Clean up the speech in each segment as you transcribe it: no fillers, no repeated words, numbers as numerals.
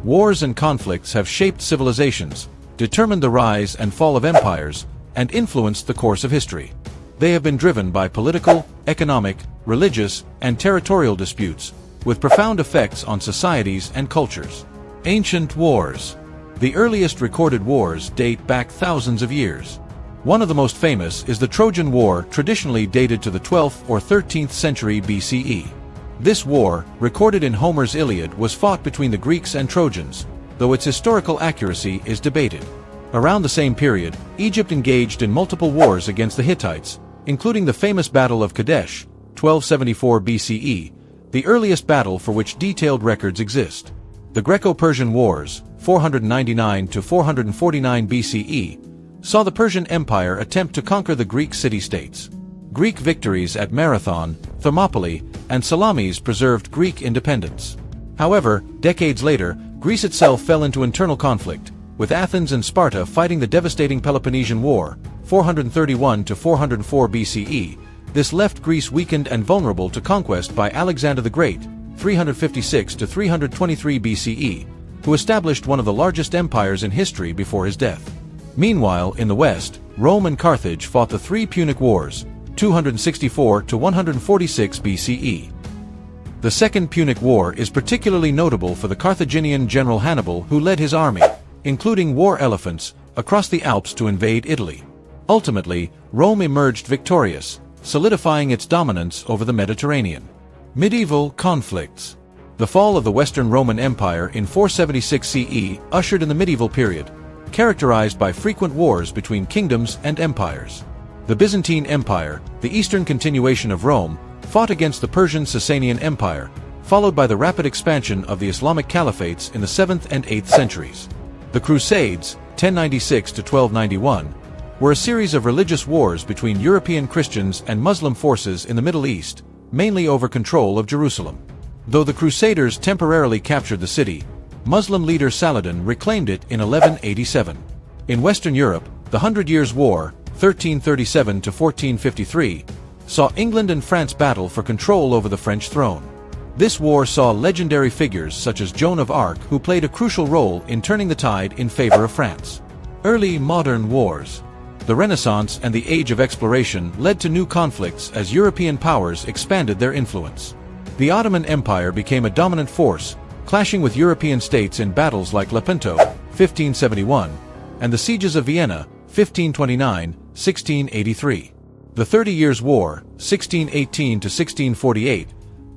Wars and conflicts have shaped civilizations, determined the rise and fall of empires, and influenced the course of history. They have been driven by political, economic, religious, and territorial disputes, with profound effects on societies and cultures. Ancient wars. The earliest recorded wars date back thousands of years. One of the most famous is the Trojan War, traditionally dated to the 12th or 13th century BCE. This war, recorded in Homer's Iliad, was fought between the Greeks and Trojans, though its historical accuracy is debated. Around the same period, Egypt engaged in multiple wars against the Hittites, including the famous Battle of Kadesh, 1274 BCE, the earliest battle for which detailed records exist. The Greco-Persian Wars, 499 to 449 BCE, saw the Persian Empire attempt to conquer the Greek city-states. Greek victories at Marathon, Thermopylae, and Salamis preserved Greek independence. However, decades later, Greece itself fell into internal conflict, with Athens and Sparta fighting the devastating Peloponnesian War, 431 to 404 BCE. This left Greece weakened and vulnerable to conquest by Alexander the Great, 356 to 323 BCE, who established one of the largest empires in history before his death. Meanwhile, in the West, Rome and Carthage fought the Three Punic Wars, 264 to 146 BCE. The Second Punic War is particularly notable for the Carthaginian general Hannibal, who led his army, including war elephants, across the Alps to invade Italy. Ultimately, Rome emerged victorious, solidifying its dominance over the Mediterranean. Medieval conflicts. The fall of the Western Roman Empire in 476 CE ushered in the medieval period, characterized by frequent wars between kingdoms and empires. The Byzantine Empire, the eastern continuation of Rome, fought against the Persian Sasanian Empire, followed by the rapid expansion of the Islamic caliphates in the 7th and 8th centuries. The Crusades, 1096 to 1291, were a series of religious wars between European Christians and Muslim forces in the Middle East, mainly over control of Jerusalem. Though the Crusaders temporarily captured the city, Muslim leader Saladin reclaimed it in 1187. In Western Europe, the Hundred Years' War, 1337 to 1453, saw England and France battle for control over the French throne. This war saw legendary figures such as Joan of Arc, who played a crucial role in turning the tide in favor of France. Early modern wars. The Renaissance and the Age of Exploration led to new conflicts as European powers expanded their influence. The Ottoman Empire became a dominant force, clashing with European states in battles like Lepanto, 1571, and the sieges of Vienna, 1529-1683. The 30 Years' War, 1618 to 1648,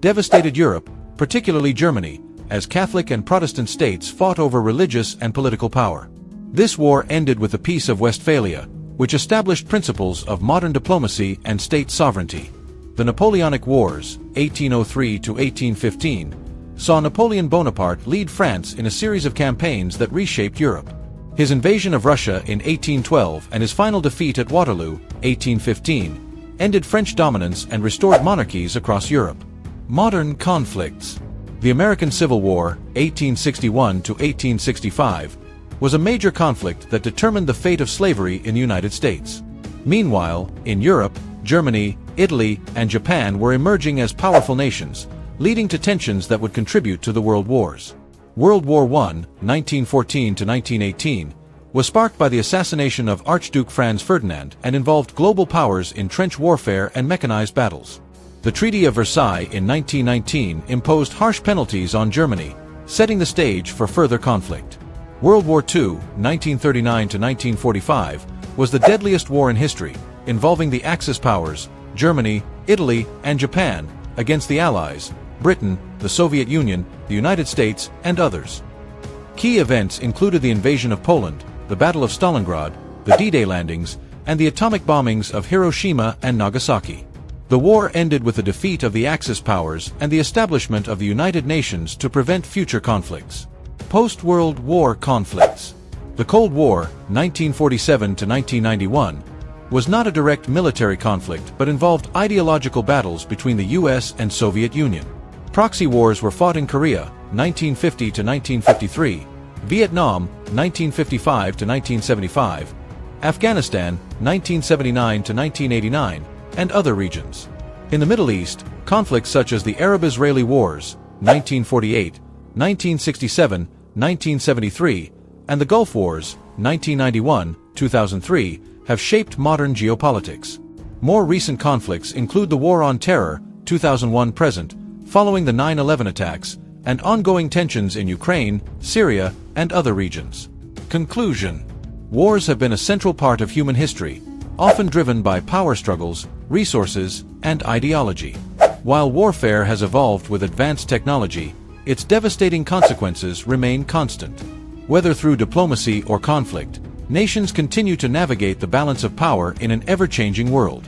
devastated Europe, particularly Germany, as Catholic and Protestant states fought over religious and political power. This war ended with the Peace of Westphalia, which established principles of modern diplomacy and state sovereignty. The Napoleonic Wars, 1803 to 1815, saw Napoleon Bonaparte lead France in a series of campaigns that reshaped Europe. His invasion of Russia in 1812 and his final defeat at Waterloo, 1815, ended French dominance and restored monarchies across Europe. Modern conflicts. The American Civil War, 1861 to 1865, was a major conflict that determined the fate of slavery in the United States. Meanwhile, in Europe, Germany, Italy, and Japan were emerging as powerful nations, leading to tensions that would contribute to the World Wars. World War I, 1914 to 1918, was sparked by the assassination of Archduke Franz Ferdinand and involved global powers in trench warfare and mechanized battles. The Treaty of Versailles in 1919 imposed harsh penalties on Germany, setting the stage for further conflict. World War II, 1939 to 1945, was the deadliest war in history, involving the Axis powers, Germany, Italy, and Japan, against the Allies, Britain, the Soviet Union, the United States, and others. Key events included the invasion of Poland, the Battle of Stalingrad, the D-Day landings, and the atomic bombings of Hiroshima and Nagasaki. The war ended with the defeat of the Axis powers and the establishment of the United Nations to prevent future conflicts. Post-World War conflicts. The Cold War, 1947 to 1991, was not a direct military conflict but involved ideological battles between the US and Soviet Union. Proxy wars were fought in Korea, 1950 to 1953, Vietnam, 1955 to 1975, Afghanistan, 1979 to 1989, and other regions. In the Middle East, conflicts such as the Arab-Israeli Wars, 1948, 1967, 1973, and the Gulf Wars, 1991-2003, have shaped modern geopolitics. More recent conflicts include the War on Terror, 2001-present, following the 9/11 attacks, and ongoing tensions in Ukraine, Syria, and other regions. Conclusion: wars have been a central part of human history, often driven by power struggles, resources, and ideology. While warfare has evolved with advanced technology, its devastating consequences remain constant. Whether through diplomacy or conflict, nations continue to navigate the balance of power in an ever-changing world.